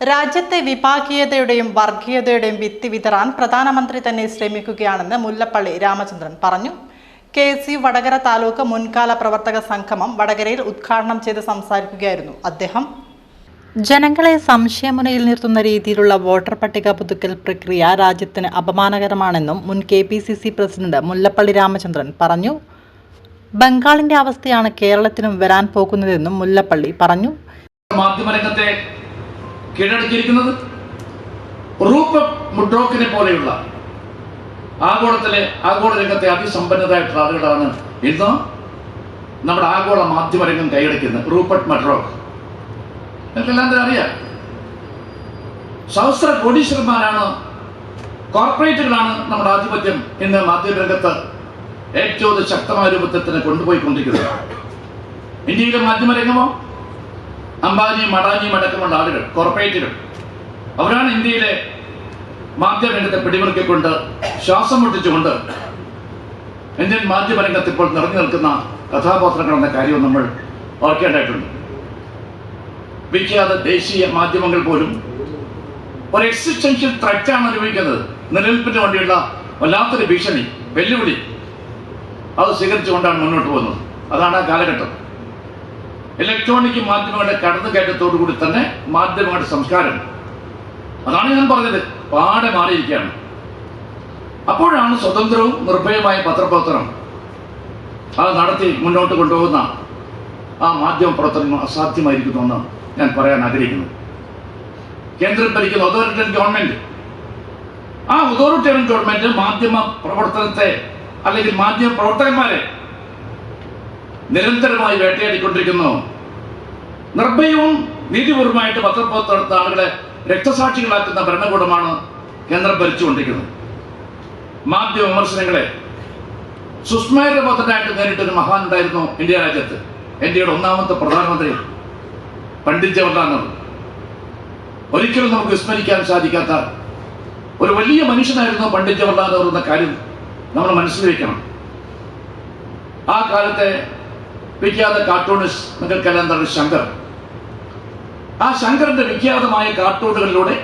രാജ്യത്തെ വിഭാഗീയതയുടെയും വർഗീയതയുടെയും വിത്ത് വിതറാൻ പ്രധാനമന്ത്രി തന്നെ ശ്രമിക്കുകയാണെന്ന് മുല്ലപ്പള്ളി രാമചന്ദ്രൻ പറഞ്ഞു. KSU വടകര താലൂക്ക് മുൻകാല പ്രവർത്തക സംഗമം വടകരയിൽ ഉദ്ഘാടനം ചെയ്ത് സംസാരിക്കുകയായിരുന്നു അദ്ദേഹം. ജനങ്ങളെ സംശയമുനയിൽ നിർത്തുന്ന രീതിയിലുള്ള വോട്ടർ പട്ടിക പുതുക്കൽ പ്രക്രിയ രാജ്യത്തിന് അപമാനകരമാണെന്നും മുൻ KPCC പ്രസിഡന്റ് മുല്ലപ്പള്ളി രാമചന്ദ്രൻ പറഞ്ഞു. ബംഗാളിന്റെ അവസ്ഥയാണ് കേരളത്തിനും വരാൻ പോകുന്നതെന്നും മുല്ലപ്പള്ളി പറഞ്ഞു. മാധ്യമരംഗത്തെ കീഴടക്കിയിരിക്കുന്നത് റൂപ്പർട്ട് മുർഡോക്കിനെ പോലെയുള്ള ആഗോള രംഗത്തെ അതിസമ്പന്നരായിട്ടുള്ള ആളുകളാണ് ഇന്ന് നമ്മുടെ ആഗോള മാധ്യമരംഗം കൈയടക്കുന്നത്. റൂപ്പർട്ട് മുർഡോക്ക് നിങ്ങൾക്കെല്ലാം തന്നെ അറിയാം. സഹസ്ര കോടീശ്വരന്മാരാണ്, കോർപ്പറേറ്റുകളാണ് നമ്മുടെ ആധിപത്യം ഇന്ന് മാധ്യമരംഗത്ത് ഏറ്റവും ശക്തമായ രൂപത്തിൽ കൊണ്ടുപോയിക്കൊണ്ടിരിക്കുന്നത്. ഇന്ത്യയിലെ മാധ്യമരംഗമോ അംബാനിയും അഡാനിയും അടക്കമുള്ള ആളുകൾ, കോർപ്പറേറ്റുകൾ, അവരാണ് ഇന്ത്യയിലെ മാധ്യമരംഗത്തെ പിടിമുറുക്കിക്കൊണ്ട് ശ്വാസം മുട്ടിച്ചുകൊണ്ട് ഇന്ത്യൻ മാധ്യമരംഗത്ത് ഇപ്പോൾ നിറഞ്ഞു നിൽക്കുന്ന കഥാപാത്രങ്ങൾ എന്ന കാര്യവും നമ്മൾ ഓർക്കേണ്ടതായിട്ടുണ്ട്. വിഖ്യാത ദേശീയ മാധ്യമങ്ങൾ പോലും ഒരു എക്സിസ്റ്റൻഷ്യൽ ത്രെറ്റാണ് അനുഭവിക്കുന്നത്. നിലനിൽപ്പിന് വേണ്ടിയുള്ള വല്ലാത്തൊരു ഭീഷണി, വെല്ലുവിളി അത് സ്വീകരിച്ചുകൊണ്ടാണ് മുന്നോട്ട് പോകുന്നത്. അതാണ് ആ കാലഘട്ടം. ഇലക്ട്രോണിക് മാധ്യമങ്ങളുടെ കടന്നുകയറ്റത്തോടു കൂടി തന്നെ മാധ്യമങ്ങളുടെ സംസ്കാരം, അതാണ് ഞാൻ പറഞ്ഞത്, പാടെ മാറിയിരിക്കുകയാണ്. അപ്പോഴാണ് സ്വതന്ത്രവും നിർഭയമായ പത്രപ്രവർത്തനം അത് നടത്തി മുന്നോട്ട് കൊണ്ടുപോകുന്ന ആ മാധ്യമ പ്രവർത്തനം അസാധ്യമായിരിക്കുമെന്ന് ഞാൻ പറയാൻ ആഗ്രഹിക്കുന്നു. കേന്ദ്രം ഭരിക്കുന്ന അതോറിറ്റേറിയൻ ഗവൺമെന്റ്, ആ അതോറിറ്റേറിയൻ ഗവൺമെന്റ് മാധ്യമ പ്രവർത്തനത്തെ അല്ലെങ്കിൽ മാധ്യമ പ്രവർത്തകന്മാരെ നിരന്തരമായി വേട്ടയാടിക്കൊണ്ടിരിക്കുന്നു. നിർഭയവും നീതിപൂർവമായിട്ട് പത്രപ്രവർത്തനം നടത്തുന്ന ആളുകളെ രക്തസാക്ഷികളാക്കുന്ന ഭരണകൂടമാണ് കേന്ദ്രം ഭരിച്ചുകൊണ്ടിരിക്കുന്നത്. മാധ്യമ വിമർശനങ്ങളെ സുസ്മേരബോധനായിട്ട് നേരിട്ടൊരു മഹാൻ ഉണ്ടായിരുന്നു ഇന്ത്യ രാജ്യത്ത്. ഇന്ത്യയുടെ ഒന്നാമത്തെ പ്രധാനമന്ത്രി പണ്ഡിറ്റ് ജവഹർലാൽ നെഹ്റു. ഒരിക്കലും നമുക്ക് വിസ്മരിക്കാൻ സാധിക്കാത്ത ഒരു വലിയ മനുഷ്യനായിരുന്നു പണ്ഡിറ്റ് ജവഹർലാൽ നെഹ്റു എന്ന കാര്യം നമ്മൾ മനസ്സിൽ വയ്ക്കണം. ആ കാലത്തെ വിഖ്യാത കാർട്ടൂണിസ്റ്റ് നിങ്ങൾക്കെല്ലാം തന്നെ ശങ്കർ. ആ ശങ്കറിന്റെ വിഖ്യാതമായ കാർട്ടൂണുകളിലൂടെ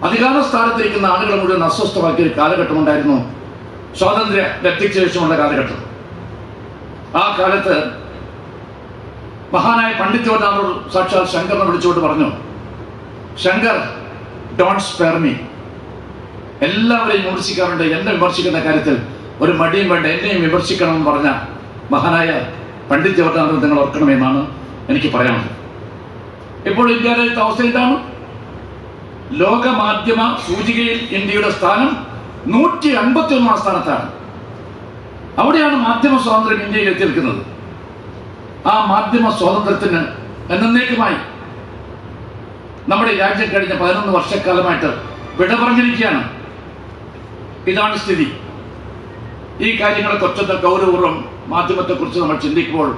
അധികാര സ്ഥാനത്തിരിക്കുന്ന ആളുകളെ മുഴുവൻ അസ്വസ്ഥമാക്കിയ ഒരു കാലഘട്ടമുണ്ടായിരുന്നു, സ്വാതന്ത്ര്യ ലബ്ധിക്ക് ശേഷമുള്ള കാലഘട്ടം. ആ കാലത്ത് മഹാനായ പണ്ഡിറ്റ് ജവഹർലാൽ നെഹ്റു സാക്ഷാൽ ശങ്കറിനെ വിളിച്ചുകൊണ്ട് പറഞ്ഞു, ശങ്കർ, ഡോണ്ട് സ്പെയർ മീ. എല്ലാവരെയും വിമർശിക്കാറുണ്ട്, എന്നെ വിമർശിക്കുന്ന കാര്യത്തിൽ ഒരു മടിയും വേണ്ട, എന്നെയും വിമർശിക്കണമെന്ന് പറഞ്ഞ മഹാനായ പണ്ഡിറ്റ് ജവഹർലാൽ നെഹ്റു നിങ്ങൾ ഓർക്കണമെന്നാണ് എനിക്ക് പറയാനുള്ളത്. ഇപ്പോൾ ഇന്ത്യ രാജ്യത്തെ അവസ്ഥ ഇതാണ്. ലോക മാധ്യമ സൂചികയിൽ ഇന്ത്യയുടെ സ്ഥാനം 151 സ്ഥാനത്താണ്. അവിടെയാണ് മാധ്യമ സ്വാതന്ത്ര്യം ഇന്ത്യയിൽ എത്തിയിരിക്കുന്നത്. ആ മാധ്യമ സ്വാതന്ത്ര്യത്തിന് എന്നേക്കുമായി നമ്മുടെ രാജ്യം കഴിഞ്ഞ 11 വർഷക്കാലമായിട്ട് വിട പറഞ്ഞിരിക്കുകയാണ്. ഇതാണ് സ്ഥിതി. ഈ കാര്യങ്ങളെ കുറച്ചൊക്കെ ഗൗരവപൂർവ്വം മാധ്യമത്തെക്കുറിച്ച് നമ്മൾ ചിന്തിക്കുമ്പോൾ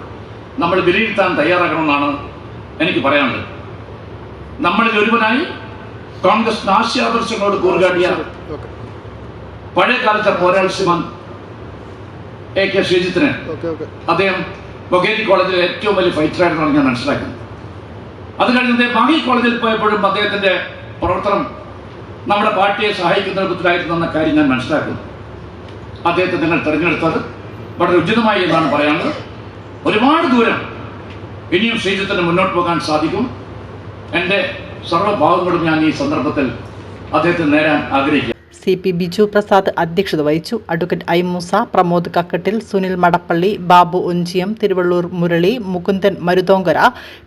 നമ്മൾ വിലയിരുത്താൻ തയ്യാറാകണമെന്നാണ് എനിക്ക് പറയാനുള്ളത്. നമ്മളിൽ ഒരുവനായി കോൺഗ്രസ് ആശയാദർശങ്ങളോട് കൂറുകാട്ടിയ പഴയ കാലത്തെ പോരാളിശ്രമം AK ശ്രീജിത്തിന്, അദ്ദേഹം ബൊഗേരി കോളേജിലെ ഏറ്റവും വലിയ ഫൈറ്ററാണെന്നാണ് ഞാൻ മനസ്സിലാക്കുന്നത്. അത് കഴിഞ്ഞ് ബാഗി കോളേജിൽ പോയപ്പോഴും അദ്ദേഹത്തിന്റെ പ്രവർത്തനം നമ്മുടെ പാർട്ടിയെ സഹായിക്കുന്ന രൂപത്തിലായിരുന്നു എന്ന കാര്യം ഞാൻ മനസ്സിലാക്കുന്നു. അദ്ദേഹത്തെ നിങ്ങൾ തിരഞ്ഞെടുത്തത് വളരെ ഉചിതമായി എന്നാണ് പറയാനുള്ളത്. ഒരുപാട് ദൂരം ഇനിയും ശ്രീജിത്തിന് മുന്നോട്ട് പോകാൻ സാധിക്കും. എൻ്റെ സർവ്വഭാവങ്ങളും ഞാൻ ഈ സന്ദർഭത്തിൽ അദ്ദേഹത്തിന് നേരാൻ ആഗ്രഹിക്കുക. CP ബിജു പ്രസാദ് അധ്യക്ഷത വഹിച്ചു. Advocate I Moosa, Pramod Kakkattil, Sunil Madappally, Babu Onchiyam, Thiruvallur Murali, Mukundan Maruthonkara,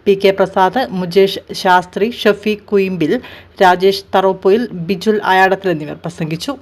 PK Prasad, Mujesh Shastri, Shafeeq Kuyimbil, Rajesh Tharoppoyil, Bijul Ayadathil എന്നിവർ പ്രസംഗിച്ചു.